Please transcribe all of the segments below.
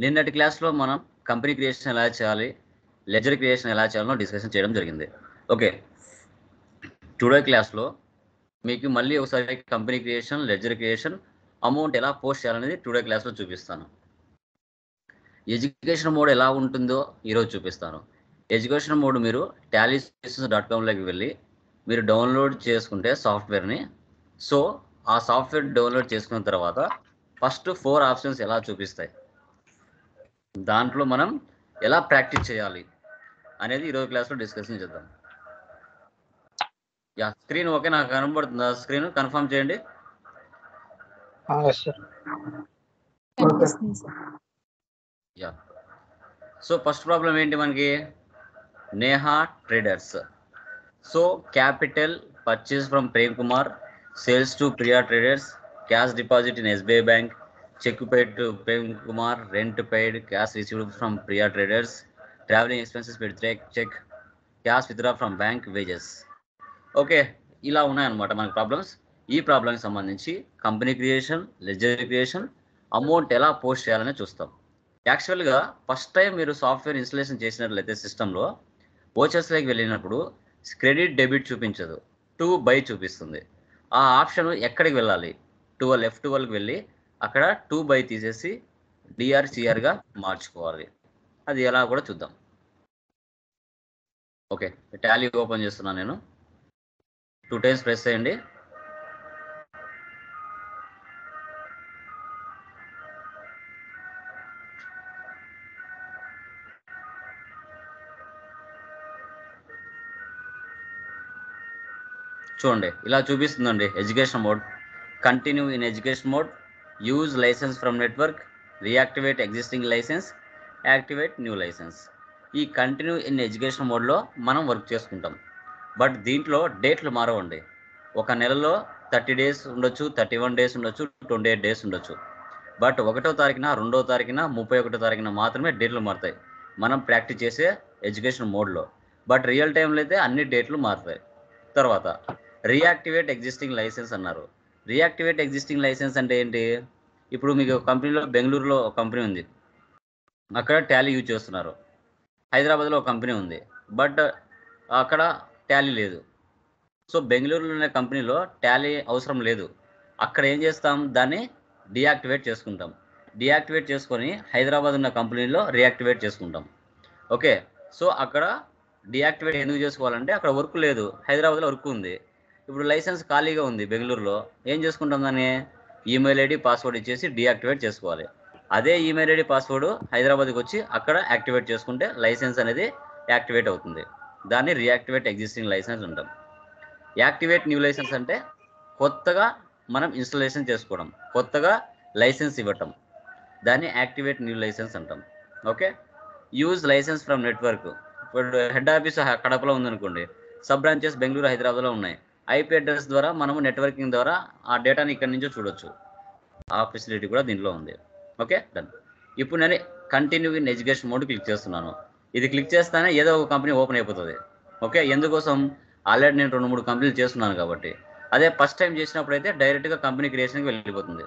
నిన్నటి క్లాస్లో మనం కంపెనీ క్రియేషన్ ఎలా చేయాలి, లెజర్ క్రియేషన్ ఎలా చేయాలో డిస్కషన్ చేయడం జరిగింది. ఓకే, టుడే క్లాస్లో మీకు మళ్ళీ ఒకసారి company creation, ledger creation, amount ఎలా పోస్ట్ చేయాలనేది టుడే క్లాస్లో చూపిస్తాను. ఎడ్యుకేషన్ మోడ్ ఎలా ఉంటుందో ఈరోజు చూపిస్తాను. ఎడ్యుకేషన్ మోడ్ మీరు tallysystems.comలోకి వెళ్ళి మీరు డౌన్లోడ్ చేసుకుంటే సాఫ్ట్వేర్ని, సో ఆ సాఫ్ట్వేర్ డౌన్లోడ్ చేసుకున్న తర్వాత ఫస్ట్ 4 ఆప్షన్స్ ఎలా చూపిస్తాయి, దాంట్లో మనం ఎలా ప్రాక్టీస్ చేయాలి అనేది ఈరోజు క్లాస్లో డిస్కషన్ చేద్దాం. యా, స్క్రీన్ ఓకే నాకు కనబడుతుందా? స్క్రీన్ కన్ఫర్మ్ చేయండి. యా, సో ఫస్ట్ ప్రాబ్లం ఏంటి మనకి? Neha traders. So capital purchase from Prem Kumar, sales to Priya traders, cash deposit in SBI bank, cheque paid to Prem Kumar, rent paid, cash received from Priya traders, travelling expenses paid cheque, cash withdraw from bank, wages. Okay, ఇలా ఉన్నాయన్నమాట మనకి problems. ఈ ప్రాబ్లంకి సంబంధించి company creation, ledger creation, amount ఎలా post చేయాలని చూస్తాం. యాక్చువల్గా ఫస్ట్ టైం మీరు సాఫ్ట్వేర్ ఇన్స్టలేషన్ చేసినట్లయితే సిస్టంలో ఓచర్స్లోకి వెళ్ళినప్పుడు క్రెడిట్ డెబిట్ చూపించదు, టు బై చూపిస్తుంది. ఆ ఆప్షన్ ఎక్కడికి వెళ్ళాలి? F12కి వెళ్ళి అక్కడ టు బై తీసేసి DRCRగా మార్చుకోవాలి. అది ఎలా కూడా చూద్దాం. ఓకే, టాలీ ఓపెన్ చేస్తున్నాను నేను. 2 టైమ్స్ ప్రెస్ చేయండి. చూడండి ఇలా చూపిస్తుందండి. Education mode, continue in education mode, use licence from network, reactivate existing licence, activate new licence. ఈ కంటిన్యూ ఇన్ ఎడ్యుకేషన్ మోడ్లో మనం వర్క్ చేసుకుంటాం. బట్ దీంట్లో డేట్లు మారవండి. ఒక నెలలో 30 డేస్ ఉండొచ్చు, 31 డేస్ ఉండొచ్చు, 28 డేస్ ఉండొచ్చు. బట్ 1వ తారీఖున, 2వ తారీఖున, 31వ తారీఖున మాత్రమే డేట్లు మారుతాయి మనం ప్రాక్టీస్ చేసే ఎడ్యుకేషన్ మోడ్లో. బట్ రియల్ టైంలో అయితే అన్ని డేట్లు మారుతాయి. తర్వాత రీయాక్టివేట్ ఎగ్జిస్టింగ్ లైసెన్స్ అన్నారు. రీయాక్టివేట్ ఎగ్జిస్టింగ్ లైసెన్స్ అంటే ఏంటి? ఇప్పుడు మీకు కంపెనీలో బెంగళూరులో ఒక కంపెనీ ఉంది, అక్కడ టాలీ యూజ్ చేస్తున్నారు. హైదరాబాద్లో ఒక కంపెనీ ఉంది, బట్ అక్కడ టాలీ లేదు. సో బెంగళూరులో ఉన్న కంపెనీలో టాలీ అవసరం లేదు. అక్కడ ఏం చేస్తాం? దాన్ని డీయాక్టివేట్ చేసుకుంటాం. డీయాక్టివేట్ చేసుకొని హైదరాబాద్ ఉన్న కంపెనీలో రీయాక్టివేట్ చేసుకుంటాం. ఓకే, సో అక్కడ డీయాక్టివేట్ ఎందుకు చేసుకోవాలంటే అక్కడ వర్క్ లేదు, హైదరాబాద్లో వర్క్ ఉంది. ఇప్పుడు లైసెన్స్ ఖాళీగా ఉంది బెంగళూరులో, ఏం చేసుకుంటాం? దాన్ని ఈమెయిల్ ఐడి పాస్వర్డ్ ఇచ్చేసి డీయాక్టివేట్ చేసుకోవాలి. అదే ఈమెయిల్ ఐడి పాస్వర్డ్ హైదరాబాద్కి వచ్చి అక్కడ యాక్టివేట్ చేసుకుంటే లైసెన్స్ అనేది యాక్టివేట్ అవుతుంది. దాన్ని రీయాక్టివేట్ ఎగ్జిస్టింగ్ లైసెన్స్ అంటాం. యాక్టివేట్ న్యూ లైసెన్స్ అంటే కొత్తగా మనం ఇన్స్టాలేషన్ చేసుకోవడం, కొత్తగా లైసెన్స్ ఇవ్వటం, దాన్ని యాక్టివేట్ న్యూ లైసెన్స్ అంటాం. Okay, use licence from network. ఇప్పుడు హెడ్ ఆఫీస్ కడపలో ఉందనుకోండి, సబ్ బ్రాంచెస్ బెంగళూరు, హైదరాబాద్లో ఉన్నాయి. IP అడ్రస్ ద్వారా మనము నెట్వర్కింగ్ ద్వారా ఆ డేటాని ఇక్కడి నుంచో చూడొచ్చు. ఆ ఫెసిలిటీ కూడా దీంట్లో ఉంది. Okay, done. ఇప్పుడు నేను continue in education mode click చేస్తున్నాను. ఇది క్లిక్ చేస్తానే ఏదో ఒక కంపెనీ ఓపెన్ అయిపోతుంది. ఓకే, ఎందుకోసం? ఆల్రెడీ నేను 2-3 కంపెనీలు చేస్తున్నాను కాబట్టి. అదే ఫస్ట్ టైం చేసినప్పుడు అయితే డైరెక్ట్గా కంపెనీ క్రియేషన్కి వెళ్ళిపోతుంది.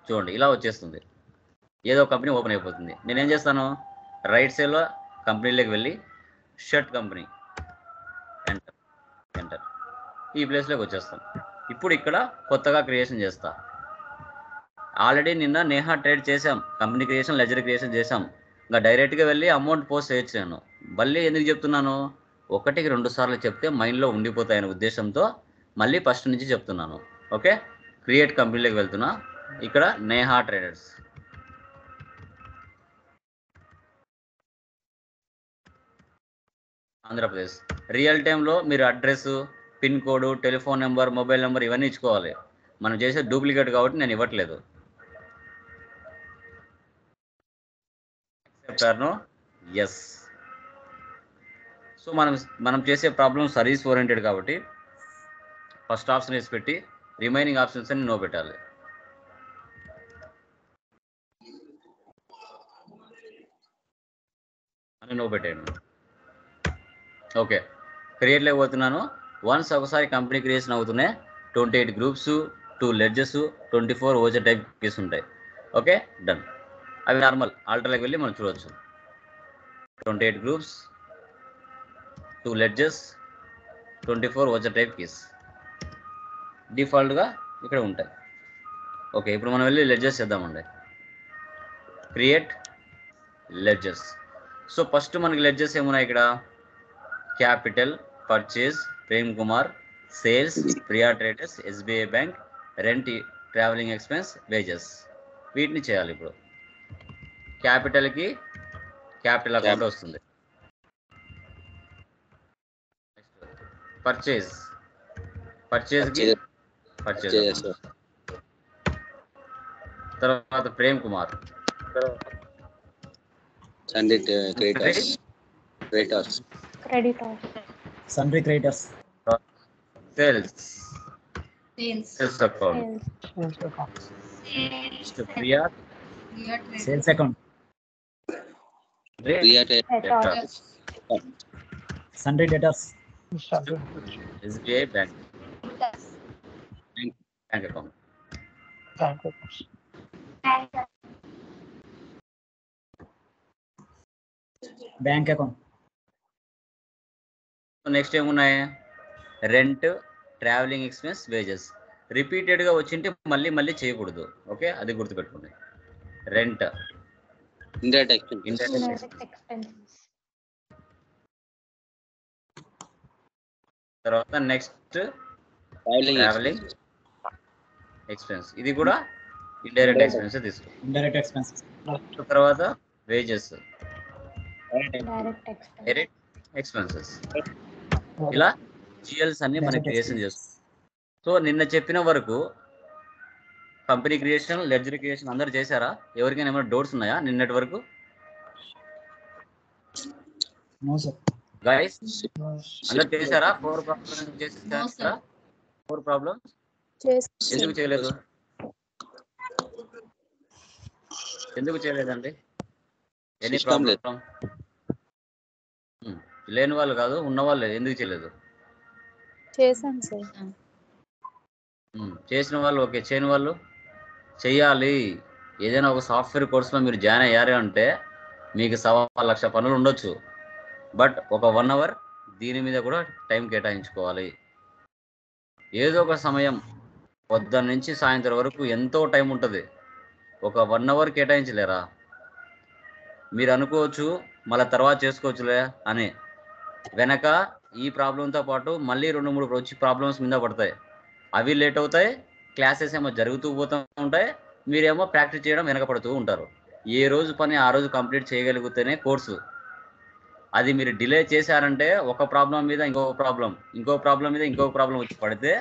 చూడండి ఇలా వచ్చేస్తుంది, ఏదో కంపెనీ ఓపెన్ అయిపోతుంది. నేనేం చేస్తాను? రైట్ సైడ్లో కంపెనీలోకి వెళ్ళి షర్ట్ కంపెనీ, ఎంటర్ ఎంటర్, ఈ ప్లేస్లోకి వచ్చేస్తాం. ఇప్పుడు ఇక్కడ కొత్తగా క్రియేషన్ చేస్తా. ఆల్రెడీ నిన్న నేహా ట్రేడ్ చేసాం, కంపెనీ క్రియేషన్, లెజర్ క్రియేషన్ చేసాం. ఇంకా డైరెక్ట్గా వెళ్ళి అమౌంట్ పోస్ట్ చేయొచ్చు. నేను మళ్ళీ ఎందుకు చెప్తున్నాను? 1కి 2 సార్లు చెప్తే మైండ్లో ఉండిపోతాయనే ఉద్దేశంతో మళ్ళీ ఫస్ట్ నుంచి చెప్తున్నాను. ఓకే, క్రియేట్ కంపెనీలోకి వెళ్తున్నా. ఇక్కడ నేహా ట్రేడర్స్, ఆంధ్రప్రదేశ్. రియల్ టైంలో మీరు address, pin code, telephone number, mobile number ఇవన్నీ ఇచ్చుకోవాలి. మనం చేసే డూప్లికేట్ కాబట్టి నేను ఇవ్వట్లేదు. చెప్పాను, ఎస్. సో మనం చేసే ప్రాబ్లం సర్వీస్ ఓరియంటెడ్ కాబట్టి ఫస్ట్ ఆప్షన్ వేసి పెట్టి రిమైనింగ్ ఆప్షన్స్ అని నో పెట్టాలి. అని నో పెట్టేయండి. ఓకే, క్రియేట్ లేకపోతున్నాను. వన్స్ ఒకసారి కంపెనీ క్రియేషన్ అవుతున్నాయి. 28 గ్రూప్స్, 2 లెడ్జెస్, 24 ఓజర్ టైప్ కీస్ ఉంటాయి. Okay, done. అవి నార్మల్ ఆల్టర్లోకి వెళ్ళి మనం చూడవచ్చు. 28 గ్రూప్స్, 2 లెడ్జెస్, 24 వచ్చే టైప్ కీస్ డిఫాల్ట్గా ఇక్కడ ఉంటాయి. ఓకే, ఇప్పుడు మనం వెళ్ళి లెడ్జెస్ చేద్దామండి. Create ledgers. సో ఫస్ట్ మనకి లెడ్జెస్ ఏమున్నాయి ఇక్కడ? Capital, purchase, Prem Kumar, sales, Priya traders, SBI bank, rent, travelling expense, wages. వీటిని చేయాలి. ఇప్పుడు క్యాపిటల్కి క్యాపిటల్ అకౌంట్ వస్తుంది. పర్చేజ్, పర్చేజ్కి పర్చేజ్. తర్వాత Prem Kumar, sundry creditors, sundry creditors. Sales account, Priya sales account, sundry debtors, SBI bank account. Bank account. Next ఏమున్నాయి? Rent, travelling expense, wages. రిపీటెడ్గా వచ్చింటే మళ్ళీ మళ్ళీ చేయకూడదు. ఓకే, అది గుర్తుపెట్టుకోండి. Rent, indirect expense. తర్వాత నెక్స్ట్ ట్రావెలింగ్ ఎక్స్పెన్స్, ఇది కూడా ఇండైరెక్ట్ ఎక్స్పెన్స్ తీసుకో. Indirect expense. తర్వాత వేజెస్, డైరెక్ట్ ఎక్స్పెన్సెస్. ఇలా జిఎల్స్ అన్ని మనం క్రియేషన్ చేస్తాం. సో నిన్న చెప్పిన వరకు కంపెనీ క్రియేషన్, లెడ్జర్ క్రియేషన్ అందరు చేశారా? ఎవరికైనా ఏమైనా డౌట్స్ ఉన్నాయా నిన్నటి వరకు? గైస్ అందరు చేశారా? 4 ప్రాబ్లమ్స్ చేశారా? 4 ప్రాబ్లమ్స్ ఎందుకు చేయలేదు? ఎందుకు చేయలేదండి? Any problem? లేని వాళ్ళు కాదు, ఉన్న వాళ్ళు ఎందుకు చేయలేదు? చేశాను సార్. చేసిన వాళ్ళు ఓకే, చేయని వాళ్ళు చెయ్యాలి. ఏదైనా ఒక సాఫ్ట్వేర్ కోర్సులో మీరు జాయిన్ అయ్యారు అంటే మీకు 1,00,000 పనులు ఉండొచ్చు, బట్ ఒక 1 అవర్ దీని మీద కూడా టైం కేటాయించుకోవాలి. ఏదో ఒక సమయం, పొద్దున్న నుంచి సాయంత్రం వరకు ఎంతో టైం ఉంటుంది, ఒక 1 అవర్ కేటాయించలేరా? మీరు అనుకోవచ్చు మళ్ళీ తర్వాత చేసుకోవచ్చులే అని. వెనక ఈ ప్రాబ్లంతో పాటు మళ్ళీ 2-3 వచ్చి ప్రాబ్లమ్స్ మీద పడతాయి. అవి లేట్ అవుతాయి, క్లాసెస్ ఏమో జరుగుతూ పోతూ ఉంటాయి, మీరేమో ప్రాక్టీస్ చేయడం వెనకపడుతూ ఉంటారు. ఏ రోజు పని ఆ రోజు కంప్లీట్ చేయగలిగితేనే కోర్సు. అది మీరు డిలే చేశారంటే ఒక ప్రాబ్లం మీద ఇంకొక ప్రాబ్లం, ఇంకో ప్రాబ్లం మీద ఇంకొక ప్రాబ్లం వచ్చి పడితే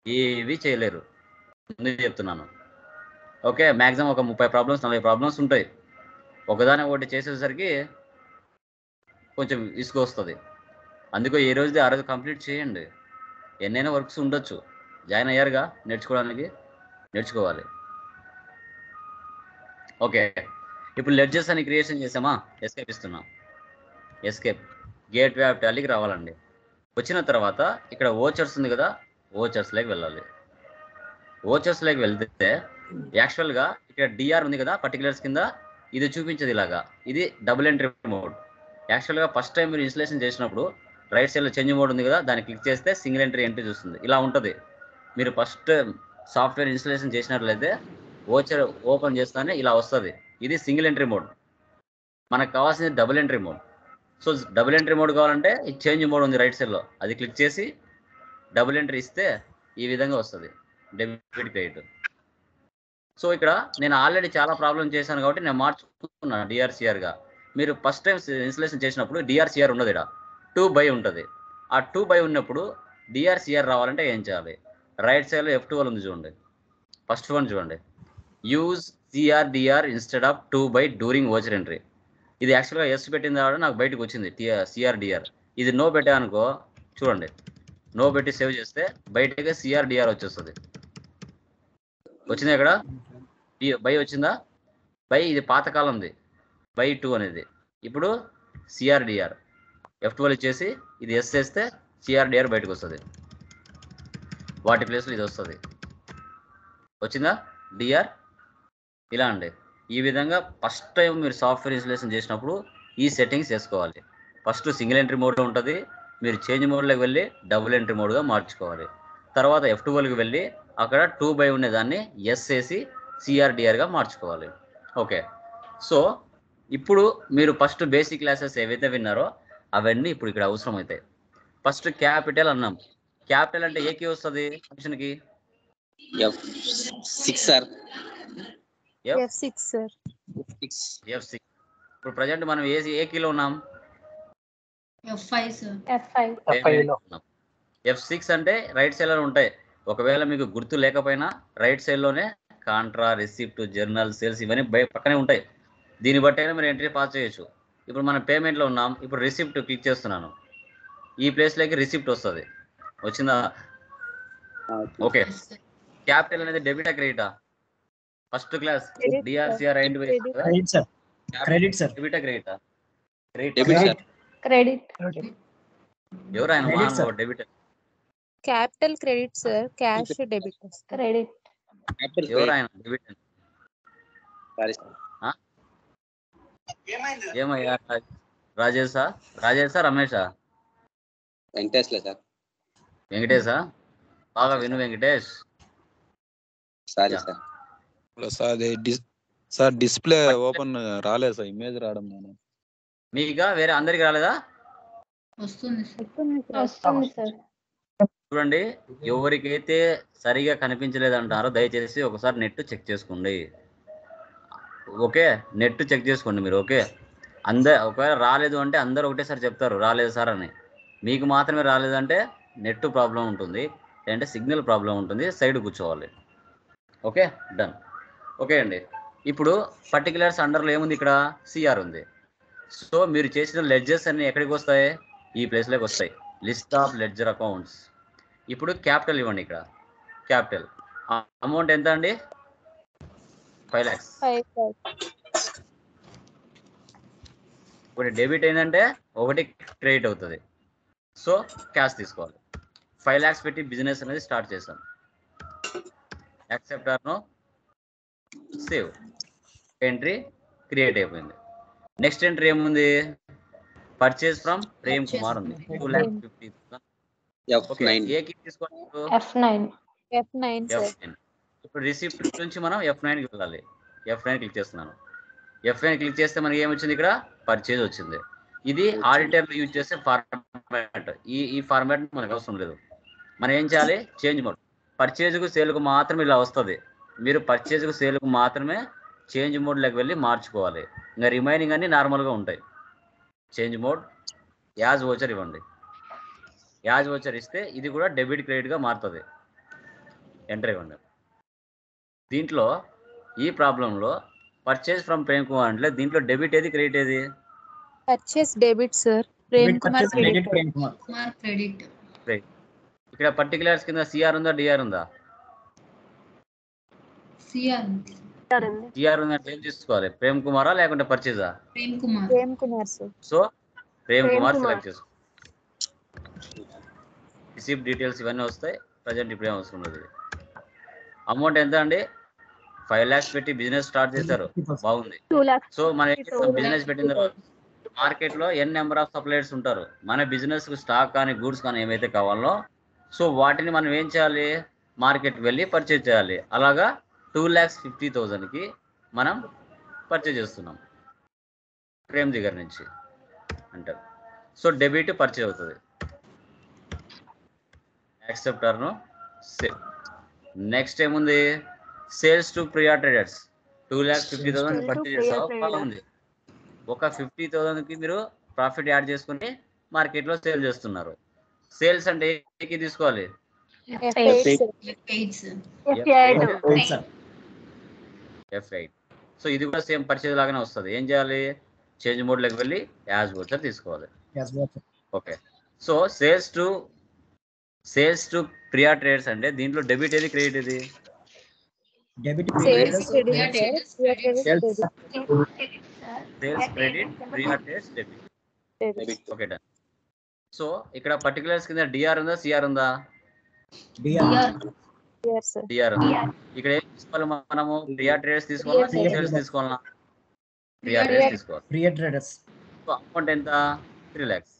ఏవి చేయలేరు. ముందు చెప్తున్నాను. ఓకే, మ్యాక్సిమం ఒక 30 ప్రాబ్లమ్స్ 40 ప్రాబ్లమ్స్ ఉంటాయి. ఒకదాని ఒకటి చేసేసరికి కొంచెం ఇసుకు వస్తుంది. అందుకే ఏ రోజుది ఆ రోజు కంప్లీట్ చేయండి. ఎన్నైనా వర్క్స్ ఉండొచ్చు, జాయిన్ అయ్యారుగా, నేర్చుకోవాలి. ఓకే, ఇప్పుడు లెడ్జెస్ అని క్రియేషన్ చేసామా? ఎస్కేప్ ఇస్తున్నాం. ఎస్కేప్ గేట్వే ఆఫ్ టాలీకి రావాలండి. వచ్చిన తర్వాత ఇక్కడ ఓచర్స్ ఉంది కదా, ఓచర్స్లోకి వెళ్ళాలి. ఓచర్స్లోకి వెళ్తే యాక్చువల్గా ఇక్కడ డిఆర్ ఉంది కదా, పర్టికులర్స్ కింద, ఇది చూపించేది ఇలాగా. ఇది డబుల్ ఎంట్రీ మోడ్. యాక్చువల్గా ఫస్ట్ టైం మీరు ఇన్స్టలేషన్ చేసినప్పుడు రైట్ సైడ్లో చేంజ్ మోడ్ ఉంది కదా, దాన్ని క్లిక్ చేస్తే సింగిల్ ఎంట్రీ చూస్తుంది. ఇలా ఉంటుంది. మీరు ఫస్ట్ సాఫ్ట్వేర్ ఇన్స్టలేషన్ చేసినట్లయితే ఓచర్ ఓపెన్ చేస్తానే ఇలా వస్తుంది. ఇది సింగిల్ ఎంట్రీ మోడ్. మనకు కావాల్సింది double entry mode. So double entry mode కావాలంటే ఈ చేంజ్ మోడ్ ఉంది రైట్ సైడ్లో, అది క్లిక్ చేసి డబుల్ ఎంట్రీ ఇస్తే ఈ విధంగా వస్తుంది, డెబిట్ క్రెడిట్. సో ఇక్కడ నేను ఆల్రెడీ చాలా ప్రాబ్లమ్ చేశాను కాబట్టి నేను మార్చుకున్నాను డిఆర్సిఆర్గా. మీరు ఫస్ట్ టైం ఇన్స్టలేషన్ చేసినప్పుడు డిఆర్సిఆర్ ఉండదు, ఇక్కడ 2 ఉంటుంది. ఆ 2 ఉన్నప్పుడు డిఆర్సిఆర్ రావాలంటే ఏం చేయాలి? రైట్ సైడ్లో F12 ఉంది చూడండి, ఫస్ట్ వన్ చూడండి. Use CRDR instead of 2 during voucher entry. ఇది యాక్చువల్గా ఎస్ పెట్టిన తర్వాత నాకు బయటకు వచ్చింది సిఆర్డిఆర్. ఇది నో పెట్టా అనుకో, చూడండి, నో పెట్టి సేవ్ చేస్తే బయటగా సిఆర్డిఆర్ వచ్చేస్తుంది. వచ్చిందా? ఇక్కడ బై వచ్చిందా? బై ఇది పాతకాలంది, బై 2 అనేది. ఇప్పుడు సిఆర్డిఆర్ F12 ఇచ్చేసి ఇది ఎస్ చేస్తే సిఆర్డిఆర్ బయటకు వస్తుంది. వాటి ప్లేస్లో ఇది వస్తుంది. వచ్చిందా డిఆర్? ఇలా అండి. ఈ విధంగా ఫస్ట్ టైం మీరు సాఫ్ట్వేర్ ఇన్స్టాలేషన్ చేసినప్పుడు ఈ సెట్టింగ్స్ చేసుకోవాలి. ఫస్ట్ సింగిల్ ఎంట్రీ మోడ్లో ఉంటుంది. మీరు చేంజ్ మోడ్లోకి వెళ్ళి డబుల్ ఎంట్రీ మోడ్గా మార్చుకోవాలి. తర్వాత F12కి వెళ్ళి అక్కడ 2 బై ఉండేదాన్ని ఎస్ వేసి సిఆర్డిఆర్గా మార్చుకోవాలి. ఓకే. సో ఇప్పుడు మీరు ఫస్ట్ బేసిక్ క్లాసెస్ ఏవైతే విన్నారో అవన్నీ ఇప్పుడు ఇక్కడ అవసరం అవుతాయి. ఫస్ట్ క్యాపిటల్ అన్నాం. క్యాపిటల్ అంటే ఏ కీ వస్తుంది ఫంక్షన్కి? F6 sir. F6 sir. F6. ఇప్పుడు ప్రజెంట్ మనం ఏ కీలో ఉన్నాం? F5 sir. F6 అంటే రైట్ సైడ్ లో ఉంటాయి. ఒకవేళ మీకు గుర్తు లేకపోయినా రైట్ సైడ్ లోనే కాంట్రా, రిసిప్ట్, జర్నల్, సేల్స్ ఇవన్నీ పక్కనే ఉంటాయి. దీన్ని బట్టి అయినా మీరు ఎంట్రీ పాస్ చేయొచ్చు. ఇప్పుడు మనం పేమెంట్లో ఉన్నాం. ఇప్పుడు రిసిప్ట్ క్లిక్ చేస్తున్నాను. ఈ ప్లేస్లోకి రిసిప్ట్ వస్తుంది. వచ్చిందా? ఓకే. క్యాపిటల్ అనేది డెబిటా క్రెడిటా? First class DR CR credit sir. Credit sir. డెబిటా క్రెడిటా? Debit sir. క్రెడిట్. ఎవరు ఆయన Credit, sir. Debit? Capital credit sir. Cash debit. Credit. ఎవరు ఆయన డెబిట్? Sorry sir. ఏమయ్యా రాజేశా? రమేషా? వెంకటేష్లే సార్. వెంకటేశా? బాగా విను Venkatesh. Sorry Yeah. Sir. Sir అది సార్ డిస్ప్లే ఓపెన్ రాలేదు సార్, ఇమేజ్ రావడం నేను. మీకా వేరే అందరికి రాలేదా? వస్తుంది సార్. చూడండి, ఎవరికైతే సరిగా కనిపించలేదంటారో దయచేసి ఒకసారి నెట్ చెక్ చేసుకోండి. ఓకే, నెట్ చెక్ చేసుకోండి మీరు. ఓకే, ఒకవేళ రాలేదు అంటే అందరూ ఒకటేసారి చెప్తారు రాలేదు సార్ అని. మీకు మాత్రమే రాలేదంటే నెట్ ప్రాబ్లం ఉంటుంది, లేదంటే సిగ్నల్ ప్రాబ్లం ఉంటుంది, సైడ్ కూర్చోవాలి. Okay, done. ఓకే అండి, ఇప్పుడు పర్టికులర్స్ అండర్లో ఏముంది? ఇక్కడ సిఆర్ ఉంది. సో మీరు చేసిన లెడ్జర్స్ అన్ని ఎక్కడికి వస్తాయి? ఈ ప్లేస్లోకి వస్తాయి, లిస్ట్ ఆఫ్ లెడ్జర్ అకౌంట్స్. ఇప్పుడు క్యాపిటల్ ఇవ్వండి. ఇక్కడ క్యాపిటల్ అమౌంట్ ఎంత అండి? 5 lakhs. ఒకటి డెబిట్ అయిందంటే ఒకటి క్రెడిట్ అవుతుంది. సో క్యాష్ తీసుకోవాలి. 5 lakhs పెట్టి బిజినెస్ అనేది స్టార్ట్ చేశాం. Accept or no? Save. Entry create అయిపోయింది. నెక్స్ట్ ఎంట్రీ ఏముంది? పర్చేస్ ఫ్రమ్ ప్రేమ్ కుమార్ ఉంది, 2,50,000. F9. ఏ కీ తీసుకోవాలి? F9 sir. ఇప్పుడు రిసిప్ట్ నుంచి మనం F9కి వెళ్ళాలి. F9 క్లిక్ చేస్తున్నాను. F9 క్లిక్ చేస్తే మనకి ఏమొచ్చింది? ఇక్కడ పర్చేజ్ వచ్చింది. ఇది ఆడిటర్ యూజ్ చేసే ఫార్మాట్. ఈ ఫార్మాట్ మనకు అవసరం లేదు. మనం ఏం చేయాలి? Change mode. పర్చేజ్కు సేల్కు మాత్రమే ఇలా వస్తుంది. మీరు పర్చేజ్కు సేల్కు మాత్రమే చేంజ్ మోడ్లోకి వెళ్ళి మార్చుకోవాలి. ఇంకా రిమైనింగ్ అన్ని నార్మల్గా ఉంటాయి. చేంజ్ మోడ్, యాజ్ వోచర్ ఇవ్వండి. యాజ్ వోచర్ ఇస్తే ఇది కూడా డెబిట్ క్రెడిట్గా మారుతుంది. ఎంటర్ ఇవ్వండి. దీంట్లో ఈ ప్రాబ్లంలో పర్చేజ్ ఫ్రమ్ ప్రేమ్ కుమార్ అంటే దీంట్లో డెబిట్ ఏది, క్రెడిట్ ఏది? Purchase debit sir. Prem Kumar credit. Credit. Prem Kumar. Kumar credit. ఇక్కడ పర్టికులర్స్ కింద సిఆర్ ఉందా, డిఆర్ ఉందా? సిఆర్ ఉంది. సిఆర్ ఉందంటే ఏం తీసుకోవాలి? ప్రేమ్ కుమారా లేకుంటే పర్చేజా? Prem Kumar. Prem Kumar sir. So Prem Kumar select చేసుకో. రిసిప్ట్ డీటెయిల్స్ ఇవన్నీ వస్తాయి. ప్రజెంట్ ఇప్పుడేం అవసరం లేదు. అమౌంట్ ఎంత అండి? 5 lakhs పెట్టి బిజినెస్ స్టార్ట్ చేశారు, బాగుంది. 2 lakhs. సో మనం బిజినెస్ పెట్టిన తర్వాత మార్కెట్లో ఎన్ నెంబర్ ఆఫ్ సప్లయర్స్ ఉంటారు. మన బిజినెస్ స్టాక్ కానీ గూడ్స్ కానీ ఏమైతే కావాలో సో వాటిని మనం ఏం చేయాలి? మార్కెట్కి వెళ్ళి పర్చేజ్ చేయాలి. అలాగా 2,50,000కి మనం పర్చేజ్ చేస్తున్నాం ప్రేమ్ దగ్గర నుంచి అంటారు. సో డెబిట్ పర్చేజ్ అవుతుంది. Accept or no? Save. Next ఏముంది? Sales to Priya traders. 2,50,000 purchase చేసావు, బాగుంది. ఒక 50,000కి మీరు ప్రాఫిట్ యాడ్ చేసుకుని మార్కెట్లో సేల్ చేస్తున్నారు. సేల్స్ అంటే ఏకి తీసుకోవాలి? F8 sir. F8. సో ఇది కూడా సేమ్ పర్చేజ్ లాగానే వస్తుంది. ఏం చేయాలి? చేంజ్ మోడ్లోకి వెళ్ళి యాజ్ వోచర్ తీసుకోవాలి. Okay. So sales to Priya traders అంటే దీంట్లో డెబిట్ ఏది, క్రెడిట్ ఏది? Debit. Sales credit. Sales credit, prior traders debit. Okay, done. So ఇక్కడ పర్టికులర్స్ కింద డిఆర్ ఉందా, సిఆర్ ఉందా? డిఆర్. Yes, sir. డిఆర్ ఉంది. ఇక్కడ ఏం తీసుకోవాలి మనము? ప్రియా ట్రేడర్స్ తీసుకోవాలా, Priya సేల్స్ traders. తీసుకోవాలా? ప్రియా Priya ట్రేడర్స్ తీసుకోవాలి. Priya traders. సో అమౌంట్ ఎంత? 3 lakhs.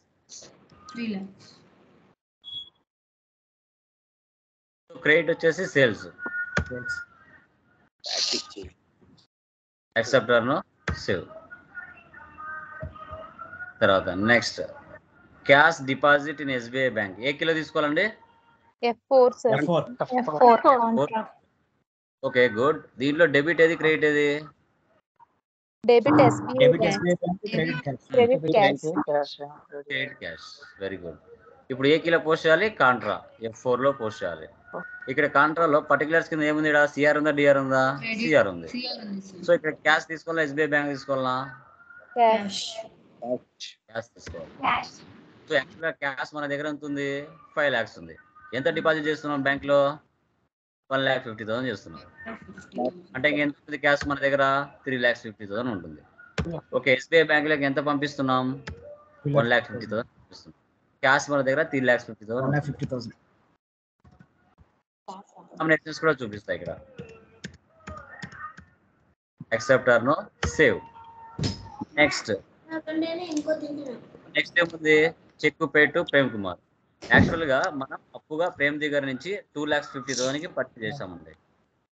3 lakhs. సో క్రెడిట్ వచ్చేసి sales. Yes. Accept or no save. తర్వాత next cash deposit in SBI bank. ఏ కిలో తీసుకోవాలండి? F4, sir. F4. F4. Okay good. దీంట్లో debit ఏది, క్రెడిట్ ఏది? Debit SBI Debit bank. SBI bank, credit cash. Credit cash. Credit cash. Very good. ఇప్పుడు ఏ kilo post చేయాలి? Contra F4 లో post చేయాలి. ఇక్కడ కాంట్రాలో పర్టికులర్స్ కింద ఏముంది? సిఆర్ ఉందా, డిఆర్ ఉందా? Credit. సిఆర్ ఉంది. CR ఉంది sir. సో ఇక్కడ క్యాష్ తీసుకోవాలా, ఎస్బీఐ బ్యాంక్ తీసుకోవాలా? Cash. క్యాష్ తీసుకోవాలి. సో యాక్చువల్గా క్యాష్ మన దగ్గర ఎంత ఉంది? 5 lakhs ఉంది. ఎంత డిపాజిట్ చేస్తున్నాం బ్యాంక్ లో? 1,50,000 చేస్తున్నాం. అంటే ఇంకెంత ఉంది క్యాష్ మన దగ్గర? 3,50,000 ఉంటుంది. ఓకే, ఎస్బీఐ బ్యాంక్ లోకి ఎంత పంపిస్తున్నాం? 1,50,000 పంపిస్తున్నాం. క్యాష్ మన దగ్గర 3,50,000. 1,50,000. కాంబినేషన్స్ కూడా చూపిస్తాయి ఇక్కడ. Accept or no save. Next ఏముంది? Cheque paid to Prem Kumar. Actual గా మనం అప్పుగా ప్రేమ్ దగ్గర నుంచి 2,50,000 పర్చేజ్ చేసామండి.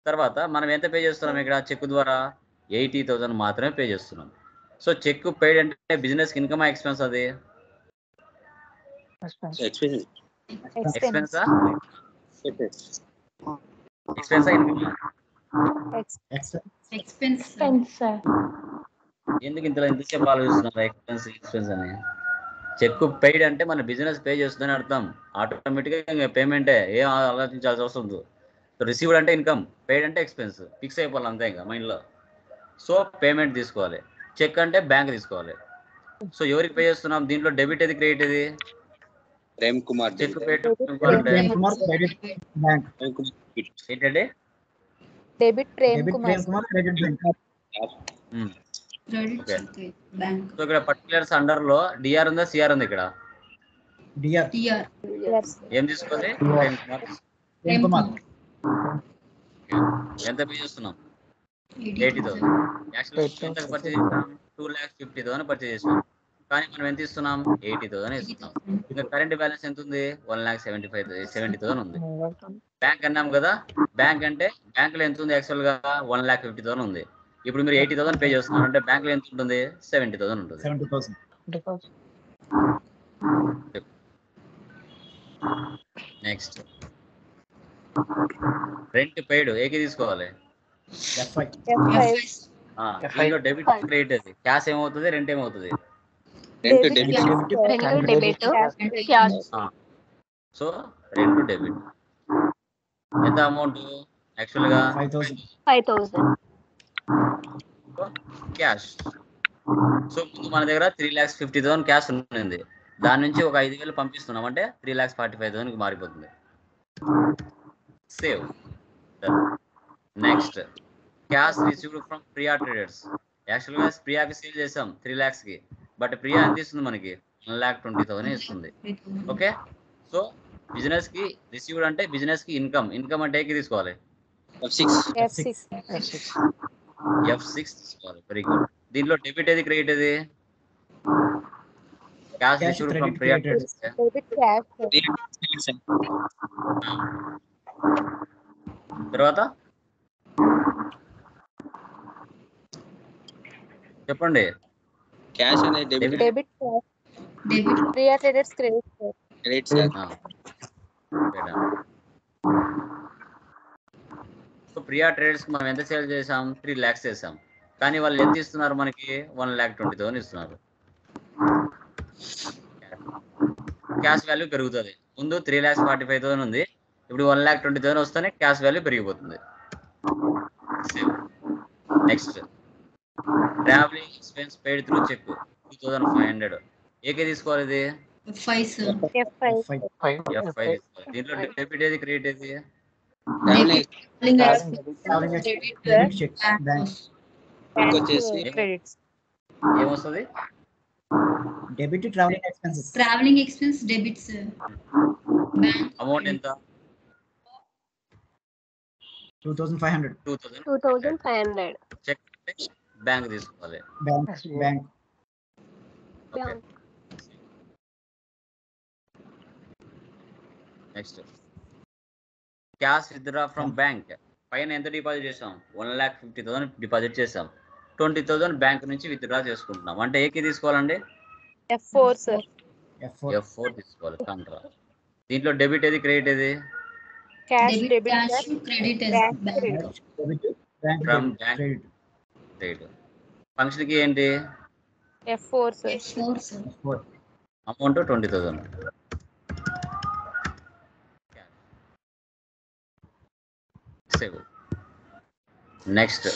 తర్వాత మనం ఎంత పే చేస్తున్నాం ఇక్కడ? చెక్ ద్వారా 80,000 మాత్రమే పే చేస్తున్నాం. సో చెక్ పేడ్ అంటే బిజినెస్ ఇన్కమ్ ఎక్స్పెన్స్? అది Expense. ఎక్స్పెన్సా? Expense. ఎక్స్పెన్సా ఇన్కమ్? Expense. sir. ఎందుకు ఇంతసేపు ఆలోచిస్తున్నారు ఎక్స్పెన్స్ ఎక్స్పెన్స్ అని? చెక్ పెయిడ్ అంటే మన బిజినెస్ పే చేస్తుందని అర్థం. ఆటోమేటిక్గా ఇంకా పేమెంటే, ఏం ఆలోచించాల్సిన అవసరం లేదు. సో రిసీవ్డ్ అంటే ఇన్కమ్, పెయిడ్ అంటే ఎక్స్పెన్స్. ఫిక్స్ అయిపోవాలి అంతే ఇంకా మైండ్లో. సో పేమెంట్ తీసుకోవాలి. చెక్ అంటే బ్యాంక్ తీసుకోవాలి. సో ఎవరికి పే చేస్తున్నాం? దీంట్లో డెబిట్ ఏది, క్రెడిట్ ఏది? ప్రేమ్ కుమార్. చెక్ పేడ్ Prem Kumar, credit bank. ఏంటంటే Debit Prem Debit Kumar. Prem Kumar, credit bank. Credit Okay. check bank. So ఇక్కడ పర్టికులర్స్ అండర్ లో డిఆర్ ఉందా, సిఆర్ ఉంది? ఇక్కడ DR. TR. Yes. ఏం తీసుకోవాలి? ప్రేమ్ కుమార్. Prem Kumar. ఎంత పే చేస్తున్నాం? 80,000. 80,000. యాక్చువల్గా ఎంత పర్చేజ్ చేసాం? 2,50,000 పర్చేజ్ చేసాం. కానీ మనం ఎంత ఇస్తున్నాం? 80,000 ఇస్తున్నాం. ఇంకా కరెంట్ బ్యాలెన్స్ ఎంత ఉంది? 1,70,000 ఉంది. బ్యాంక్ అన్నాం కదా, బ్యాంక్ అంటే బ్యాంక్ లో ఎంత ఉంది? యాక్చువల్ గా 1,50,000 ఉంది. ఇప్పుడు మీరు 80,000 పే చేస్తున్నారు అంటే బ్యాంక్ లో ఎంత ఉంటుంది? 70,000 ఉంటుంది. 70,000. Next rent paid. ఏకి తీసుకోవాలి? F5. F5. దీంట్లో డెబిట్ క్రెడిట్ అది. క్యాష్ ఏమవుతుంది, రెంట్ ఏమవుతుంది? Rent Debit debit. cash. Debit. So rent debit. ఎంత అమౌంట్? యాక్చువల్ గా 5,000. 5,000. క్యాష్. సో ముందు మన దగ్గర 3,50,000 క్యాష్ ఉంది. దాని నుంచి ఒక 5,000 పంపిస్తున్నాం అంటే 3,45,000 మారిపోతుంది. Save. Next cash received from Priya traders. Actual గా ప్రియాకి సేల్ చేసాం 3 lakhs కి. బట్ ప్రియా ఎంత ఇస్తుంది మనకి? 1,20,000 ఇస్తుంది. ఓకే, సో బిజినెస్ కి రిసీవ్డ్ అంటే బిజినెస్ కి ఇన్కమ్. ఇన్కమ్ అంటే ఏకి తీసుకోవాలి? F6. F6. F6 తీసుకోవాలి. Very good. దీంట్లో డెబిట్ ఏది, క్రెడిట్ ఏది? Cash Cash, received from credit, Priya credit. Traders. Debit cash. తర్వాత చెప్పండి. Cash and debit. Debit cash. Debit. Priya Traders Credit sir. Credit sir. So Priya traders మనం ఎంత సేల్ చేసాం? 3 lakhs చేసాం. కానీ వాళ్ళు ఎంత ఇస్తున్నారు మనకి? 1,20,000 ఇస్తున్నారు. క్యాష్ వాల్యూ పెరుగుతుంది. ముందు 3,45,000 ఉంది, ఇప్పుడు 1,20,000 వస్తేనే క్యాష్ వాల్యూ పెరిగిపోతుంది. Next travelling expense paid through cheque 2,500. ఏకే తీసుకోవాలి? ఇది F5 sir. F5. F5 తీసుకోవాలి. దీంట్లో డెబిట్ ఏది, క్రెడిట్ ఏది? Traveling. Traveling Debit Debit check bank. bank. వచ్చేసి Credits. ఏమొస్తుంది? Debit traveling expenses. Traveling expense debit sir. Bank. Amount ఎంత? 2500. 2500 చెక్ బ్యాంక్ తీసుకోవాలి. Bank. Next cash withdraw from bank. పైన ఎంత డిపాజిట్ చేసాం? 1,50,000 డిపాజిట్ చేసాం. 20,000 బ్యాంక్ నుంచి విత్డ్రా చేసుకుంటున్నాం. అంటే ఏకి తీసుకోవాలండి? F4 sir. F4 తీసుకోవాలి. కాంట్రా. దీంట్లో డెబిట్ ఏది, క్రెడిట్ ఏది? Cash Debit, debit cash, sir. credit is Bank bank. credit. From bank credit. Function కి ఏంటి? F4 sir. F4 sir. Amount 20,000. Save. Next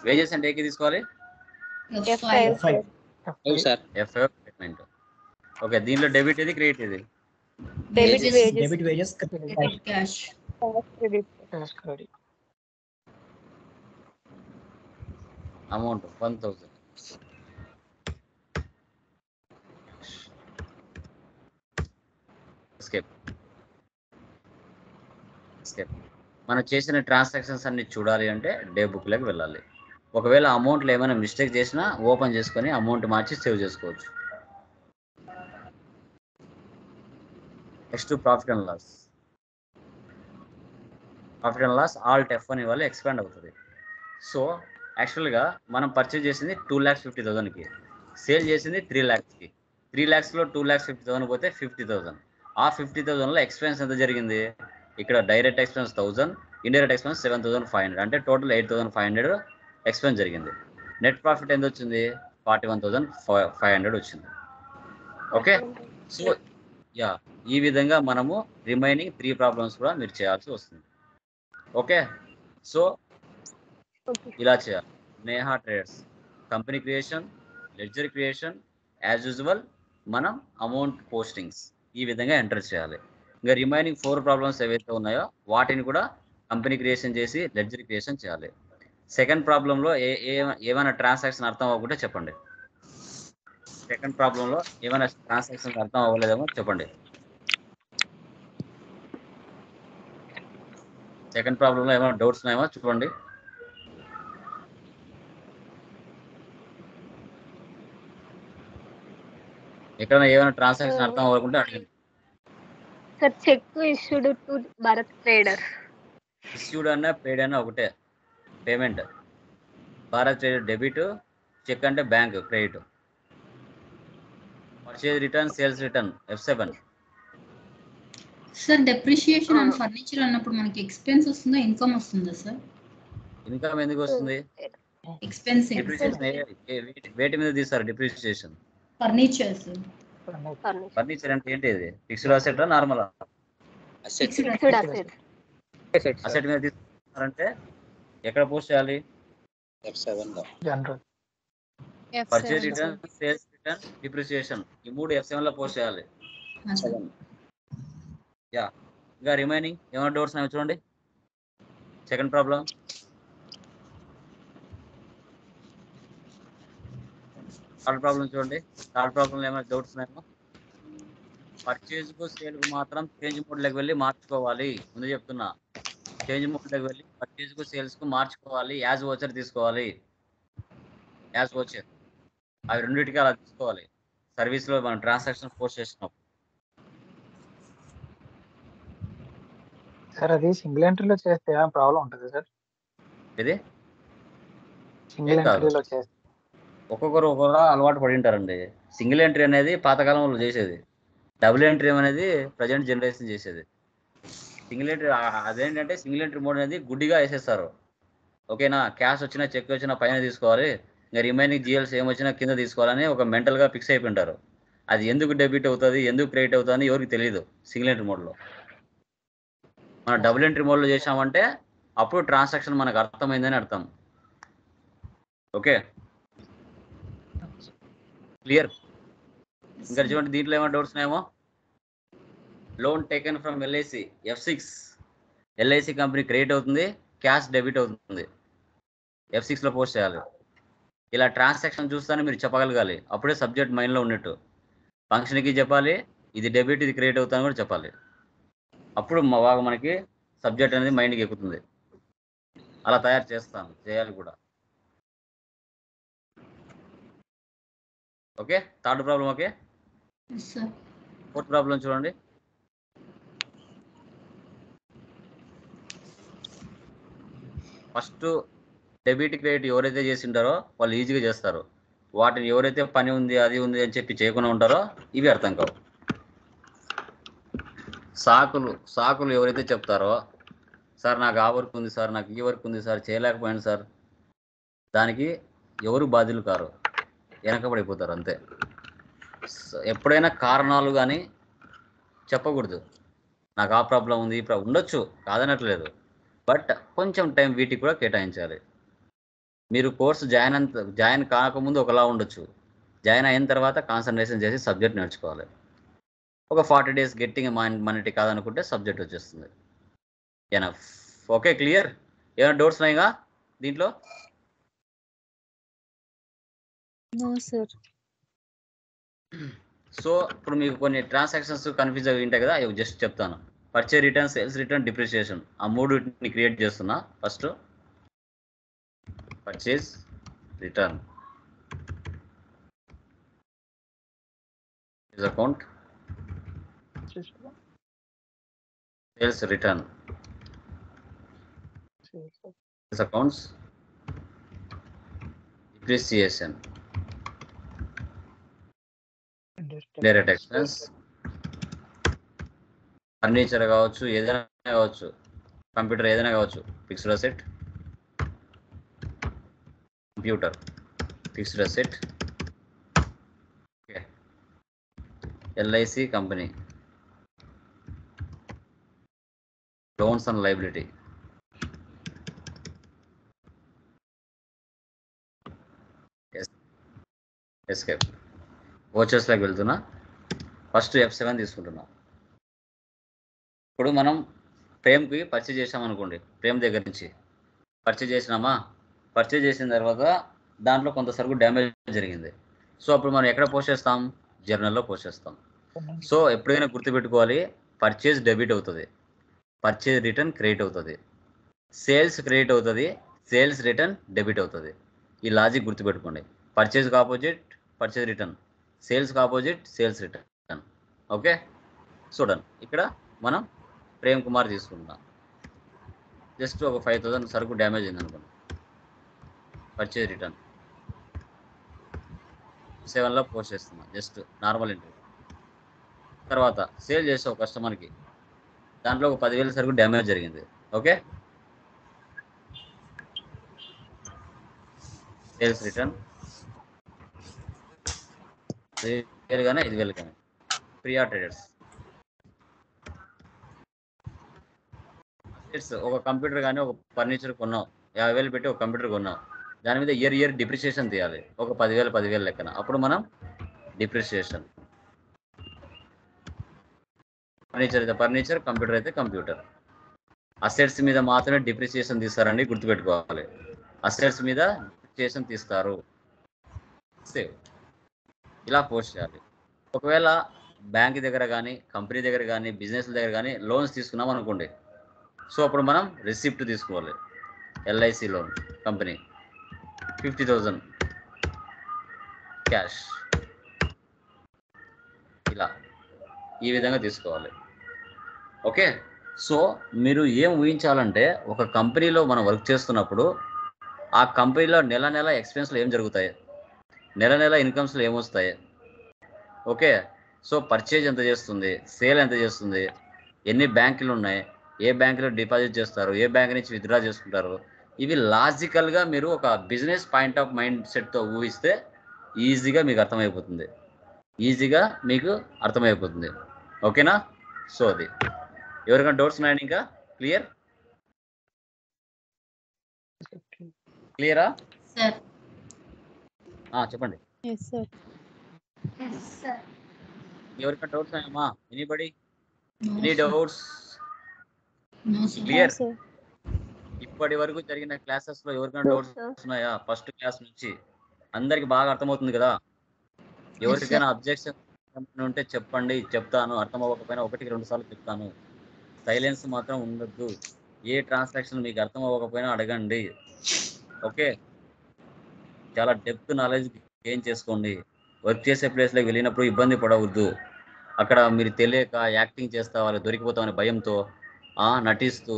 wages అంటే ఏకి తీసుకోవాలి? F5. F5 అవును సార్. F5 payment. ఓకే, దీంట్లో డెబిట్ ఏది, క్రెడిట్ ఏది? Debit wages. Debit wages. Debit cash. Credit. Amount 1,000. Skip. మనం చేసిన ట్రాన్సాక్షన్స్ అన్ని చూడాలి అంటే డే బుక్ లోకి వెళ్ళాలి. ఒకవేళ అమౌంట్లో ఏమైనా మిస్టేక్ చేసినా ఓపెన్ చేసుకొని అమౌంట్ మార్చి సేవ్ చేసుకోవచ్చు. Next profit and loss. Profit and loss alt F1 వల్ల ఎక్స్పాండ్ అవుతుంది. సో యాక్చువల్గా మనం పర్చేజ్ చేసింది 2,50,000కి, సేల్ చేసింది 3 lakhsకి. 3 lakhsలో 2,50,000 పోతే 50,000. ఆ 50,000లో ఎక్స్పెన్స్ ఎంత జరిగింది? ఇక్కడ డైరెక్ట్ ఎక్స్పెన్స్ 1,000, ఇండైరెక్ట్ ఎక్స్పెన్స్ 7,500, అంటే టోటల్ 8,500 ఎక్స్పెన్స్ జరిగింది. నెట్ ప్రాఫిట్ ఎంత వచ్చింది? 41,500 వచ్చింది. ఓకే, సో యా, ఈ విధంగా మనము రిమైనింగ్ 3 ప్రాబ్లమ్స్ కూడా మీరు చేయాల్సి వస్తుంది. ఓకే, సో ఇలా చేయాలి. Neha traders company creation, ledger creation, as usual మనం అమౌంట్ పోస్టింగ్స్ ఈ విధంగా ఎంటర్ చేయాలి. ఇంకా రిమైనింగ్ 4 ప్రాబ్లమ్స్ ఏవైతే ఉన్నాయో వాటిని కూడా కంపెనీ క్రియేషన్ చేసి లెడ్జర్ క్రియేషన్ చేయాలి. సెకండ్ ప్రాబ్లంలో ఏమైనా ట్రాన్సాక్షన్ అర్థం అవ్వకుంటే చెప్పండి. సెకండ్ ప్రాబ్లంలో ఏమైనా ట్రాన్సాక్షన్ అర్థం అవ్వలేదేమో చెప్పండి. సెకండ్ ప్రాబ్లంలో ఏమైనా డౌట్స్ ఉన్నాయేమో చూడండి. ఎక్కడైనా ఏమైనా ట్రాన్సాక్షన్ అర్థం అవ్వకుంటే అడగండి. Sir cheque issued to Bharat trader. Issued అన్నా పేడ్ అన్నా ఒకటే, payment. Bharat trader debit, cheque అంటే bank credit. Purchase return, sales return F7. Sir depreciation and furniture అన్నప్పుడు మనకి ఎక్స్పెన్స్ వస్తుందా, ఇన్కమ్ వస్తుందా సార్? ఇన్కమ్ ఎందుకు వస్తుంది? ఎక్స్పెన్స్ డిప్రిసియేషన్ వేటి మీద తీస్తారు? Depreciation furniture sir. ఫర్నిచర్ అంటే ఏంటి? ఇది ఫిక్స్డ్ అసెట్ నార్మల్ అసెట్ మీద తీసుకున్నారంటే ఎక్కడ పోస్ట్ చేయాలి? F7 లో. Purchase return, sales return, depreciation ఈ 3 F7 లో పోస్ట్ చేయాలి. యా, ఇంకా రిమైనింగ్ ఏమైనా డౌట్స్ ఉన్నాయో చూడండి. Second problem. థర్డ్ ప్రాబ్లం చూడండి. థర్డ్ ప్రాబ్లంలో ఏమైనా డౌట్స్ ఉన్నాయేమో. పర్చేజ్కు సేల్కు మాత్రం చేంజ్ మోడ్లోకి వెళ్ళి మార్చుకోవాలి. ముందు చెప్తున్నా, చేంజ్ మోడ్లోకి వెళ్ళి పర్చేజ్కు సేల్స్కు మార్చుకోవాలి. యాజ్ వోచర్ తీసుకోవాలి. యాజ్ వోచర్ అవి రెండింటికి అలా తీసుకోవాలి. సర్వీస్లో మనం ట్రాన్సాక్షన్ పోస్ట్ చేసినప్పుడు. సార్ అది సింగిల్ ఎంట్రీలో చేస్తే ప్రాబ్లం ఉంటుంది సార్? ఇది సింగిల్ ఎంట్రీలో చేస్తే ఒక్కొక్కరు అలవాటు పడి ఉంటారండి. సింగిల్ ఎంట్రీ అనేది పాతకాలంలో చేసేది, డబుల్ ఎంట్రీ అనేది ప్రజెంట్ జనరేషన్ చేసేది. సింగిల్ ఎంట్రీ అదేంటంటే సింగిల్ ఎంట్రీ మోడ్ అనేది గుడ్డిగా వేసేస్తారు. ఓకేనా, క్యాష్ వచ్చినా చెక్ వచ్చినా పైన తీసుకోవాలి, ఇంకా రిమైనింగ్ జిఎల్స్ ఏమొచ్చినా కింద తీసుకోవాలని ఒక మెంటల్గా ఫిక్స్ అయిపోయింటారు. అది ఎందుకు డెబిట్ అవుతుంది, ఎందుకు క్రెడిట్ అవుతుంది అని ఎవరికి తెలియదు. సింగిల్ ఎంట్రీ మోడ్లో మనం డబుల్ ఎంట్రీ మోడ్లో చేసామంటే అప్పుడు ట్రాన్సాక్షన్ మనకు అర్థమైందని అర్థం. Okay, clear? ఇంకా చూడండి, దీంట్లో ఏమైనా డౌట్స్ ఉన్నాయేమో. Loan taken from LIC F6. LIC company credit అవుతుంది, క్యాష్ డెబిట్ అవుతుంది. F6లో పోస్ట్ చేయాలి. ఇలా ట్రాన్సాక్షన్ చూస్తానే మీరు చెప్పగలగాలి. అప్పుడే సబ్జెక్ట్ మైండ్లో ఉన్నట్టు. ఫంక్షన్కి చెప్పాలి, ఇది డెబిట్ ఇది క్రెడిట్ అవుతుందని కూడా చెప్పాలి. అప్పుడు బాగా మనకి సబ్జెక్ట్ అనేది మైండ్కి ఎక్కుతుంది. అలా తయారు చేస్తాను, చేయాలి కూడా. Okay, third problem. Okay, yes sir. Fourth problem చూడండి. ఫస్ట్ డెబిట్ క్రెడిట్ ఎవరైతే చేసింటారో వాళ్ళు ఈజీగా చేస్తారు. వాటిని ఎవరైతే పని ఉంది అది ఉంది అని చెప్పి చేయకుండా ఉంటారో ఇవి అర్థం కావు. సాకులు ఎవరైతే చెప్తారో, సార్ నాకు ఆ వర్క్ ఉంది సార్, నాకు ఈ వర్క్ ఉంది సార్, చేయలేకపోయాను సార్, దానికి ఎవరు బాధ్యులు కారు, వెనకబడిపోతారు అంతే. ఎప్పుడైనా కారణాలు కానీ చెప్పకూడదు. నాకు ఆ ప్రాబ్లం ఉంది, ఈ ప్రాబ్లం ఉండొచ్చు, కాదనట్లేదు, బట్ కొంచెం టైం వీటికి కూడా కేటాయించాలి. మీరు కోర్సు జాయిన్ కాకముందు ఒకలా ఉండొచ్చు, జాయిన్ అయిన తర్వాత కాన్సన్ట్రేషన్ చేసి సబ్జెక్ట్ నేర్చుకోవాలి. ఒక 40 days గెట్టింగ్ మనటి కాదనుకుంటే సబ్జెక్ట్ వచ్చేస్తుంది. ఎనఫ్. Okay, clear? ఏమైనా డౌట్స్ ఉన్నాయిగా దీంట్లో? No sir. సో ఇప్పుడు మీకు కొన్ని ట్రాన్సాక్షన్స్ కన్ఫ్యూజ్ అవి ఉంటాయి కదా, అవి జస్ట్ చెప్తాను. Purchase return, sales return, depreciation, ఆ మూడుని క్రియేట్ చేస్తున్నా. First purchase return account, sales return accounts, depreciation, direct expense, furniture కావచ్చు, ఏదైనా కావచ్చు, కంప్యూటర్ ఏదైనా కావచ్చు, fixed asset, computer fixed asset, LIC company, loans and liability, escape. వోచర్స్లోకి వెళ్తున్నా. ఫస్ట్ F7 తీసుకుంటున్నా. ఇప్పుడు మనం ప్రేమ్కి పర్చేజ్ చేసామనుకోండి, ప్రేమ్ దగ్గర నుంచి పర్చేజ్ చేసినామా, పర్చేజ్ చేసిన తర్వాత దాంట్లో కొంత సరుకు డ్యామేజ్ జరిగింది. సో అప్పుడు మనం ఎక్కడ పోస్ట్ చేస్తాం? జర్నల్లో పోస్ట్ చేస్తాం. సో ఎప్పుడైనా గుర్తుపెట్టుకోవాలి, పర్చేజ్ డెబిట్ అవుతుంది, పర్చేజ్ రిటర్న్ క్రెడిట్ అవుతుంది, సేల్స్ క్రెడిట్ అవుతుంది, సేల్స్ రిటర్న్ డెబిట్ అవుతుంది. ఈ లాజిక్ గుర్తుపెట్టుకోండి. పర్చేజ్కి ఆపోజిట్ పర్చేజ్ రిటర్న్, సేల్స్కి ఆపోజిట్ సేల్స్ రిటర్న్. ఓకే, చూడండి ఇక్కడ మనం ప్రేమ్ కుమార్ తీసుకుంటాం. జస్ట్ ఒక 5000 సరుకు డ్యామేజ్ అయింది అనుకోండి, పర్చేజ్ రిటర్న్ 7లో పోస్ట్ చేస్తున్నా, జస్ట్ నార్మల్ ఎంట్రీ. తర్వాత సేల్ చేసే ఒక కస్టమర్కి దాంట్లో ఒక 10,000 సరుకు డ్యామేజ్ జరిగింది. ఓకే, సేల్స్ రిటర్న్ 10,000 కానీ 5,000 కానీ. ప్రియా ట్రేడర్స్ ఒక కంప్యూటర్ కానీ ఒక ఫర్నిచర్ కొన్నాం, 50,000 పెట్టి ఒక కంప్యూటర్ కొన్నాం, దాని మీద ఇయర్ డిప్రిసియేషన్ తీయాలి, ఒక 10,000 లెక్కన. అప్పుడు మనం డిప్రిసియేషన్, ఫర్నిచర్ అయితే ఫర్నిచర్, కంప్యూటర్ అయితే కంప్యూటర్. అసెట్స్ మీద మాత్రమే డిప్రిసియేషన్ తీస్తారండి, గుర్తుపెట్టుకోవాలి. అసెట్స్ మీద డిప్రిసియేషన్ తీస్తారు. సేవ్. ఇలా పోస్ట్ చేయాలి. ఒకవేళ బ్యాంక్ దగ్గర కానీ, కంపెనీ దగ్గర కానీ, బిజినెస్ దగ్గర కానీ లోన్స్ తీసుకున్నాం అనుకోండి, సో అప్పుడు మనం రిసిప్ట్ తీసుకోవాలి. ఎల్ఐసి లోన్ కంపెనీ 50,000 క్యాష్, ఇలా ఈ విధంగా తీసుకోవాలి. ఓకే, సో మీరు ఏం ఊహించాలంటే, ఒక కంపెనీలో మనం వర్క్ చేస్తున్నప్పుడు ఆ కంపెనీలో నెల నెల ఎక్స్పెన్స్లు ఏం జరుగుతాయి, నెల నెల ఇన్కమ్స్లో ఏమొస్తాయి. ఓకే, సో పర్చేజ్ ఎంత చేస్తుంది, సేల్ ఎంత చేస్తుంది, ఎన్ని బ్యాంకులు ఉన్నాయి, ఏ బ్యాంకులో డిపాజిట్ చేస్తారు, ఏ బ్యాంక్ నుంచి విత్డ్రా చేసుకుంటారు, ఇవి లాజికల్గా మీరు ఒక బిజినెస్ పాయింట్ ఆఫ్ మైండ్ సెట్తో ఊహిస్తే ఈజీగా మీకు అర్థమైపోతుంది. ఓకేనా? సో అది ఎవరికైనా డౌట్స్ ఉన్నాయండి? ఇంకా క్లియరా? సార్. చెప్పండి. Yes sir. ఎవరికైనా డౌట్స్ ఉన్నాయమ్మా? Anybody? Any doubts? Sir. Clear? ఇప్పటి వరకు జరిగిన క్లాసెస్ లో ఎవరికైనా డౌట్స్ ఉన్నాయా? ఫస్ట్ క్లాస్ నుంచి అందరికి బాగా అర్థమవుతుంది కదా? ఎవరికైనా అబ్జెక్షన్ ఉంటే చెప్పండి, చెప్తాను. అర్థం అవ్వకపోయినా 1-2 సార్లు చెప్తాను. సైలెన్స్ మాత్రం ఉండద్దు. ఏ ట్రాన్సాక్షన్ మీకు అర్థం అవ్వకపోయినా అడగండి. ఓకే, చాలా డెప్త్ నాలెడ్జ్ గెయిన్ చేసుకోండి. వర్క్ చేసే ప్లేస్లోకి వెళ్ళినప్పుడు ఇబ్బంది పడవద్దు. అక్కడ మీరు తెలియక యాక్టింగ్ చేస్తా వాళ్ళు దొరికిపోతామని భయంతో నటిస్తూ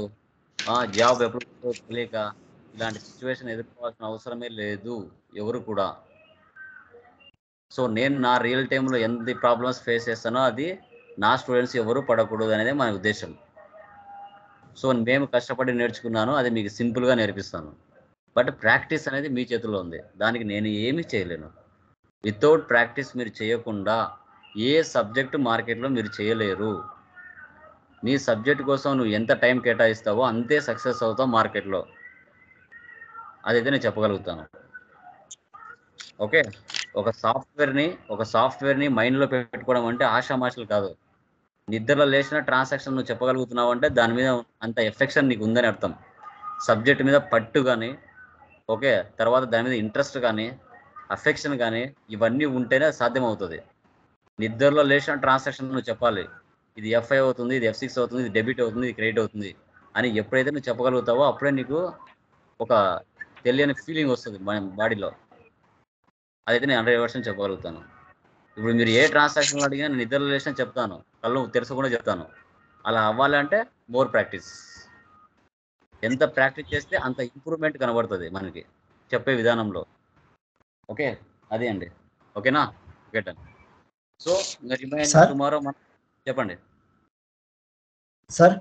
జాబ్ ఎప్పుడు తెలియక ఇలాంటి సిచ్యువేషన్ ఎదుర్కోవాల్సిన అవసరమే లేదు ఎవరు కూడా. సో నేను నా రియల్ టైంలో ఎంత ప్రాబ్లమ్స్ ఫేస్ చేస్తానో అది నా స్టూడెంట్స్ ఎవరు పడకూడదు అనేది మన ఉద్దేశం. సో మేము కష్టపడి నేర్చుకున్నాను, అది మీకు సింపుల్గా నేర్పిస్తాను. బట్ ప్రాక్టీస్ అనేది మీ చేతిలో ఉంది, దానికి నేను ఏమీ చేయలేను. వితౌట్ ప్రాక్టీస్ మీరు చేయకుండా ఏ సబ్జెక్టు మార్కెట్లో మీరు చేయలేరు. నీ సబ్జెక్ట్ కోసం నువ్వు ఎంత టైం కేటాయిస్తావో అంతే సక్సెస్ అవుతావు మార్కెట్లో, అదైతే నేను చెప్పగలుగుతాను. ఓకే, ఒక సాఫ్ట్వేర్ని మైండ్లో పెట్టుకోవడం అంటే ఆషామాషలు కాదు. నిద్రలో లేచిన ట్రాన్సాక్షన్ నువ్వు చెప్పగలుగుతున్నావు అంటే దాని మీద అంత ఎఫెక్షన్ నీకు ఉందని అర్థం. సబ్జెక్ట్ మీద పట్టు కానీ, ఓకే, తర్వాత దాని మీద ఇంట్రెస్ట్ కానీ, అఫెక్షన్ కానీ, ఇవన్నీ ఉంటేనే సాధ్యమవుతుంది. నిద్రలో లేచిన ట్రాన్సాక్షన్ నువ్వు చెప్పాలి, ఇది F5 అవుతుంది, ఇది F6 అవుతుంది, ఇది డెబిట్ అవుతుంది, ఇది క్రెడిట్ అవుతుంది అని ఎప్పుడైతే నువ్వు చెప్పగలుగుతావో అప్పుడే నీకు ఒక తెలియని ఫీలింగ్ వస్తుంది మన బాడీలో. అదైతే నేను 100% చెప్పగలుగుతాను. ఇప్పుడు మీరు ఏ ట్రాన్సాక్షన్ అడిగినా నేను నిద్రలో లేచిన చెప్తాను, కళ్ళు తెరచకుండా చెప్తాను. అలా అవ్వాలంటే మోర్ ప్రాక్టీస్. ఎంత ప్రాక్టీస్ చేస్తే అంత ఇంప్రూవ్మెంట్ కనబడుతుంది మనకి చెప్పే విధానంలో. ఓకే, అదే అండి. ఓకేనా? Okay done. So remind sir? Tomorrow చెప్పండి సార్